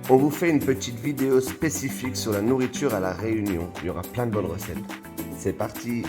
On vous fait une petite vidéo spécifique sur la nourriture à La Réunion. Il y aura plein de bonnes recettes. C'est parti!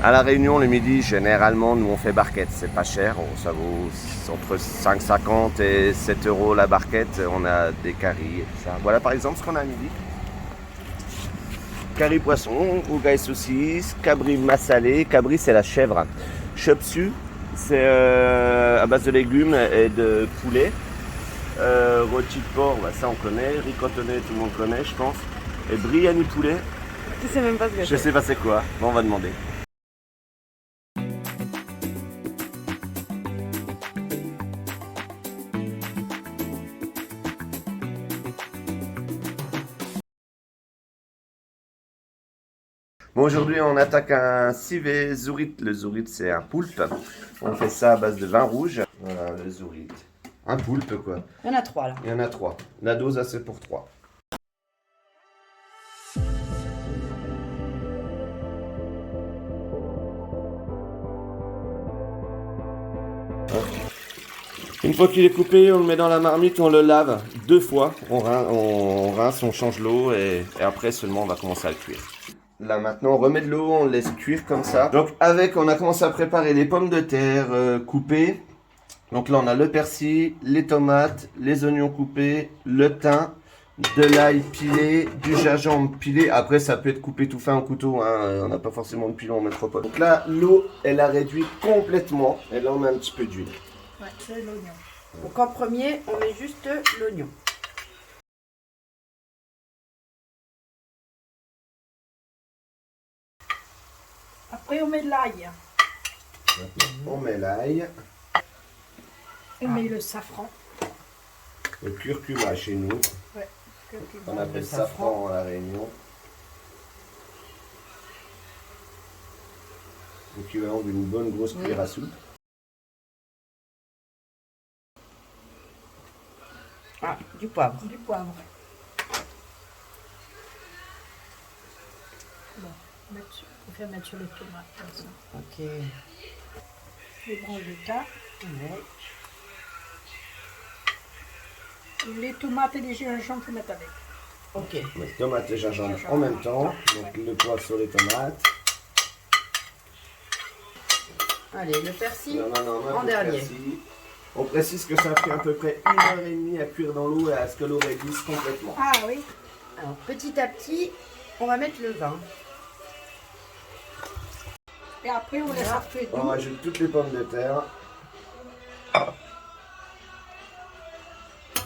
À La Réunion, le midi, généralement, nous on fait barquette. C'est pas cher, ça vaut entre 5,50 et 7 € la barquette. On a des caries et tout ça. Voilà par exemple ce qu'on a à midi. Curry poisson, rougail saucisse, cabri massalé. Cabri, c'est la chèvre. Chop suey, c'est à base de légumes et de poulet. Rôti de porc, bah, ça on connaît. Ricotonné, tout le monde connaît, je pense. Et biryani poulet. Tu sais même pas ce que c'est. Je sais pas c'est quoi. Bon, on va demander. Bon, aujourd'hui, on attaque un civet zourit. Le zourit, c'est un poulpe. On fait ça à base de vin rouge. Voilà, le zourit. Un poulpe, quoi. Il y en a 3 là. Il y en a 3. La dose, assez pour 3. Une fois qu'il est coupé, on le met dans la marmite, on le lave 2 fois. On rince, on change l'eau et après seulement on va commencer à le cuire. Là maintenant on remet de l'eau, on le laisse cuire comme ça. Donc on a commencé à préparer les pommes de terre coupées. Donc là on a le persil, les tomates, les oignons coupés, le thym, de l'ail pilé, du gingembre pilé. Après ça peut être coupé tout fin au couteau, hein. On n'a pas forcément de pilon en métropole. Donc là l'eau elle a réduit complètement et là on met un petit peu d'huile. Ouais, c'est l'oignon. Donc en premier on met juste l'oignon. Après, on met de l'ail. On met l'ail, On met le safran. le curcuma chez nous. Ouais, On appelle safran à La Réunion. L'équivalent d'une bonne grosse cuillère à soupe. Ah, du poivre. Du poivre. Bon, on fait mettre sur les tomates comme ça. Ok. Les branches de thym. Ouais. Les tomates et les gingembre, faut mettre avec. Ok. On met tomates et gingembre en même temps. Donc le poivre sur les tomates. Allez, le persil Non, en dernier. Persil. On précise que ça a pris à peu près 1h30 à cuire dans l'eau et à ce que l'eau réduise complètement. Ah oui. Alors petit à petit, on va mettre le vin. Et après, on laisse faire On doux. rajoute toutes les pommes de terre.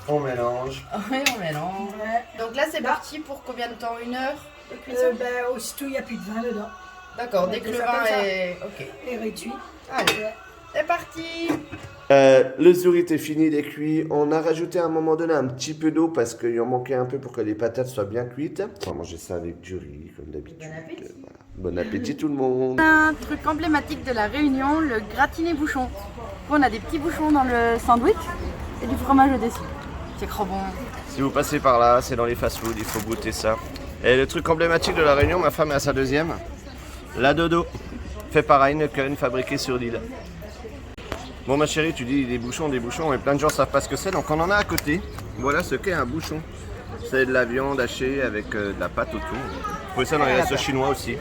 On mélange. Ouais, on mélange. Ouais. Donc là, c'est parti pour combien de temps? 1 heure de cuisson? Ben, aussitôt, il n'y a plus de vin dedans. D'accord, dès Ouais, que le ça vin comme ça. est... Ok. Et réduit. Allez, Ouais. c'est parti. Le zourit est fini, il est cuit. On a rajouté à un moment donné un petit peu d'eau parce qu'il en manquait un peu pour que les patates soient bien cuites. On va manger ça avec du riz, comme d'habitude. Bon appétit. Voilà. Bon appétit tout le monde. Un truc emblématique de la Réunion, le gratiné bouchon. On a des petits bouchons dans le sandwich et du fromage au-dessus. C'est trop bon. Si vous passez par là, c'est dans les fast-food, il faut goûter ça. Et le truc emblématique de La Réunion, ma femme est à sa deuxième. La dodo. Fait par Heineken, fabriqué sur l'île. Bon ma chérie, tu dis des bouchons, mais plein de gens savent pas ce que c'est, donc on en a à côté. Voilà ce qu'est un bouchon. C'est de la viande hachée avec de la pâte autour. Vous trouvez ça dans les restos chinois aussi.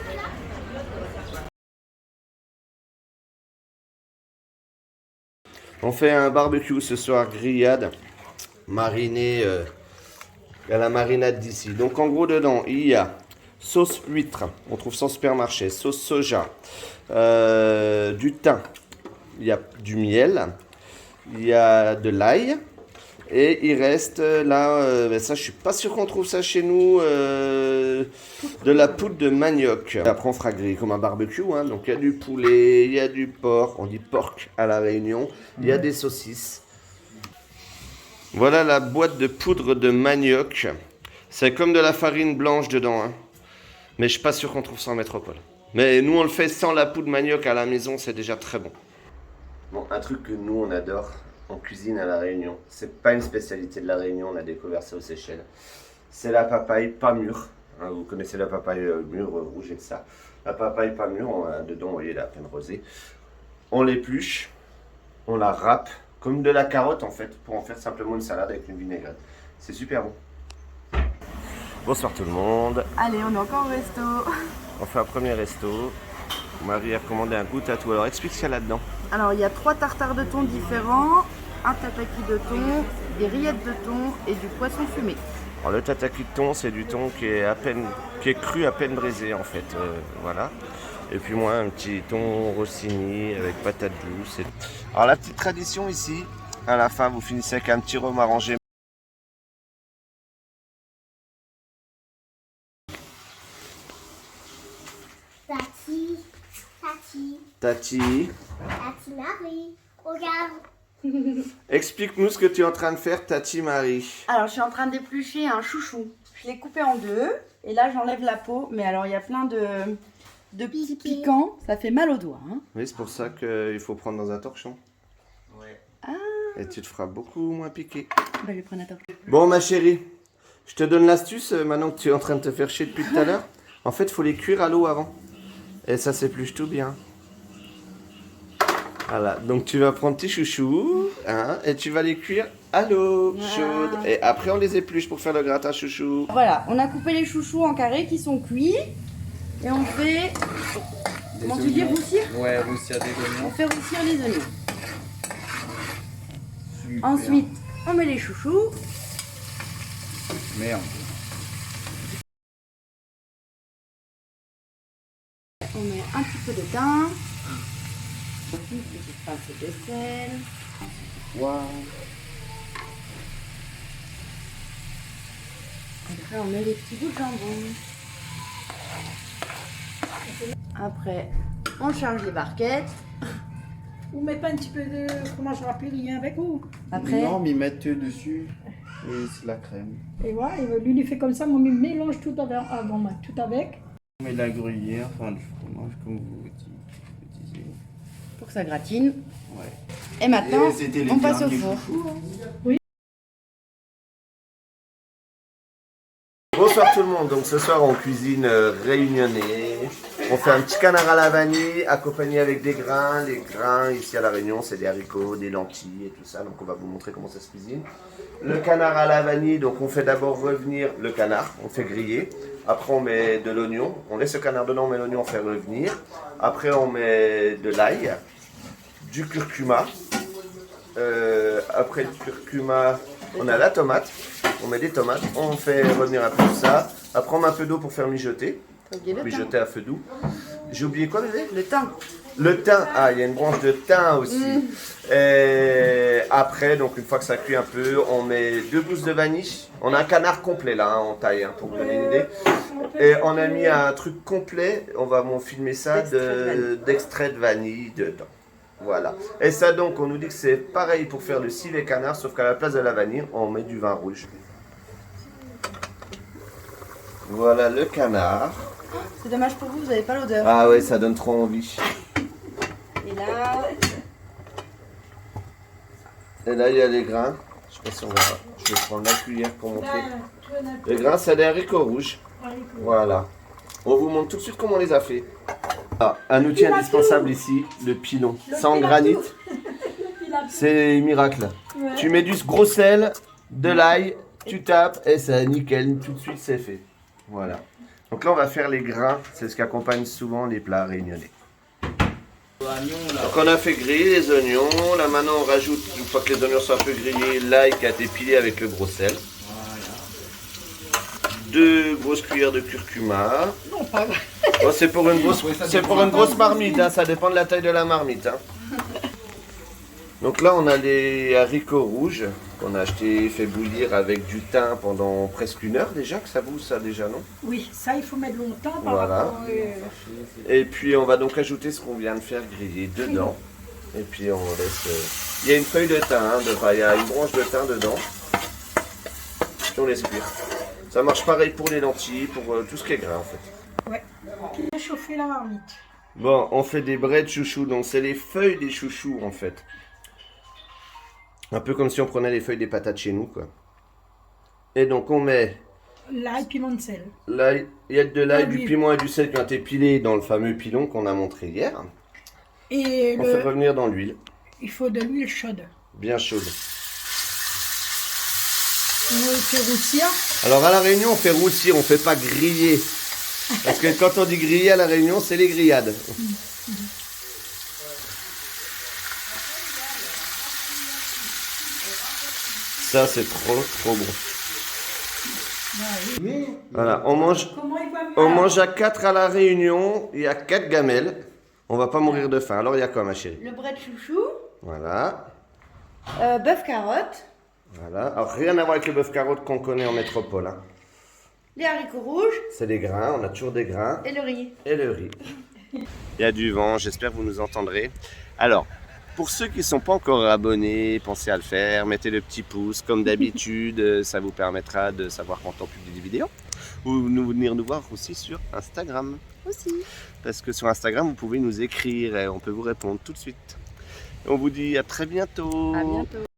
On fait un barbecue ce soir, grillade, mariné à la marinade d'ici. Donc en gros dedans, il y a sauce huître, on trouve ça au supermarché, sauce soja, du thym, il y a du miel, il y a de l'ail. Et il reste là, ça je suis pas sûr qu'on trouve ça chez nous, de la poudre de manioc. Après on fera griller comme un barbecue, hein. Donc il y a du poulet, il y a du porc, on dit porc à La Réunion, il y a des saucisses. Voilà la boîte de poudre de manioc. C'est comme de la farine blanche dedans, hein. Mais je suis pas sûr qu'on trouve ça en métropole. Mais nous on le fait sans la poudre manioc à la maison, c'est déjà très bon. Bon, un truc que nous on adore, on cuisine à La Réunion. C'est pas une spécialité de La Réunion, on a découvert ça aux Seychelles. C'est la papaye pas mûre. Hein, vous connaissez la papaye mûre, rouge et tout ça. La papaye pas mûre, dedans, vous voyez, elle est à peine rosée. On l'épluche, on la râpe, comme de la carotte en fait, pour en faire simplement une salade avec une vinaigrette. C'est super bon. Bonsoir tout le monde. Allez, on est encore au resto. On fait un premier resto. Marie a commandé un goût à tout. Alors explique ce qu'il y a là-dedans. Alors, il y a 3 tartares de thon différents, un tataki de thon, des rillettes de thon et du poisson fumé. Alors le tataki de thon, c'est du thon qui est cru à peine braisé en fait. Voilà. Et puis moi, un petit thon rossini avec patates douces. Alors la petite tradition ici, à la fin, vous finissez avec un petit rhum arrangé. Tati, Tati, Tati Marie, regarde. explique-nous ce que tu es en train de faire, Tati Marie. Alors, je suis en train d'éplucher un chouchou. Je l'ai coupé en 2 et là, j'enlève la peau. Mais alors, il y a plein de petits piquants. Ça fait mal aux doigts. Hein. Oui, c'est pour ça qu'il faut prendre dans un torchon. Ouais. Et tu te feras beaucoup moins piquer. Bah, je vais prendre un torchon. Bon, ma chérie, je te donne l'astuce maintenant que tu es en train de te faire chier depuis tout à l'heure. En fait, il faut les cuire à l'eau avant. Et ça s'épluche tout bien. Voilà, donc tu vas prendre tes chouchous hein, et tu vas les cuire à l'eau chaude. Et après, on les épluche pour faire le gratin chouchou. Voilà, on a coupé les chouchous en carrés qui sont cuits. Et on fait... Comment tu dis, roussir? Ouais, roussir des On oignons. fait roussir les oignons. Super. Ensuite, on met les chouchous. Merde. On met un petit peu de thym. Une petite pincée de sel. Waouh. Après, on met les petits bouts de jambon. Après, on charge les barquettes. Vous mettez pas un petit peu de fromage râpé rien avec vous. Après, Non, mais mettre dessus. Et c'est la crème. Et voilà, et lui, il fait comme ça, moi, il mélange tout avant, moi, tout avec. On met de la gruyère, enfin du fromage comme vous disiez. pour que ça gratine. Ouais. Et maintenant, Et c'était les on passe au derniers four. chouchous, hein. Bonsoir tout le monde, donc ce soir on cuisine réunionnais. On fait un petit canard à la vanille accompagné avec des grains. Les grains ici à La Réunion c'est des haricots, des lentilles et tout ça, donc on va vous montrer comment ça se cuisine. Le canard à la vanille, donc on fait d'abord revenir le canard, on fait griller. Après on met de l'oignon, on laisse le canard dedans, on met l'oignon, on fait revenir. Après on met de l'ail, du curcuma. Après le curcuma, on a la tomate. On met des tomates, on fait revenir un peu tout ça. Après on met un peu d'eau pour faire mijoter. Mijoter à feu doux. J'ai oublié quoi bébé? Le thym. Le thym, ah il y a une branche de thym aussi. Et après, donc une fois que ça cuit un peu, on met 2 gousses de vanille. On a un canard complet là, hein, en taille, hein, pour vous donner une idée. Et on a mis un truc complet, on va filmer ça, d'extrait de vanille dedans. Voilà. Et ça donc, on nous dit que c'est pareil pour faire le civet canard, sauf qu'à la place de la vanille, on met du vin rouge. Voilà le canard. C'est dommage pour vous, vous n'avez pas l'odeur. Ah ouais, ça donne trop envie. Et là, Et là, il y a les grains. Je sais pas si on va... Je vais prendre la cuillère pour montrer. Les grains, c'est des haricots rouges. Voilà. On vous montre tout de suite comment on les a fait. Ah, un outil indispensable ici, le pilon. Sans granit. C'est miracle. Ouais. Tu mets du gros sel, de l'ail, tu tapes et c'est nickel. Tout de suite, c'est fait. Voilà. Donc là, on va faire les grains. C'est ce qui accompagne souvent les plats réunionnais. Donc on a fait griller les oignons. Là maintenant, on rajoute, une fois que les oignons sont un peu grillés, l'ail qui a été pilé avec le gros sel. 2 grosses cuillères de curcuma. Non, pas vrai. Bon, c'est pour une grosse marmite, hein, ça dépend de la taille de la marmite. Hein. Donc là, on a les haricots rouges qu'on a acheté, fait bouillir avec du thym pendant presque 1 heure déjà, que ça bout ça déjà, non? Oui, ça, il faut mettre longtemps par Voilà. rapport, Et puis on va donc ajouter ce qu'on vient de faire griller dedans. Et puis on laisse... Il y a une feuille de thym, hein, il y a une branche de thym dedans. Puis on laisse cuire. Ça marche pareil pour les lentilles, pour tout ce qui est gras en fait. Ouais. Puis réchauffer la marmite. Bon, on fait des braies de chouchou, donc c'est les feuilles des chouchous en fait. Un peu comme si on prenait les feuilles des patates chez nous, quoi. Et donc on met L'ail, piment de sel. l'ail, il y a de l'ail, Ah, du oui. piment et du sel qui ont été pilés dans le fameux pilon qu'on a montré hier. Et On fait revenir dans l'huile, il faut de l'huile chaude. bien chaude. On le fait roussir. Alors à la Réunion, on fait roussir, on fait pas griller. Parce que quand on dit griller à la Réunion, c'est les grillades. Ça, c'est trop bon. Voilà, on mange à 4 à la Réunion, il y a 4 gamelles. On va pas mourir de faim. Alors il y a quoi, ma chérie? Le bret de chouchou, Voilà. bœuf carotte, Voilà. Alors rien à voir avec le bœuf carotte qu'on connaît en métropole, hein. les haricots rouges C'est des grains, on a toujours des grains. et le riz. Et le riz. Il y a du vent, j'espère que vous nous entendrez. Alors, pour ceux qui ne sont pas encore abonnés, pensez à le faire, mettez le petit pouce comme d'habitude, ça vous permettra de savoir quand on publie des vidéos. Ou venir nous voir aussi sur Instagram. Aussi. Parce que sur Instagram, vous pouvez nous écrire et on peut vous répondre tout de suite. On vous dit à très bientôt. À bientôt.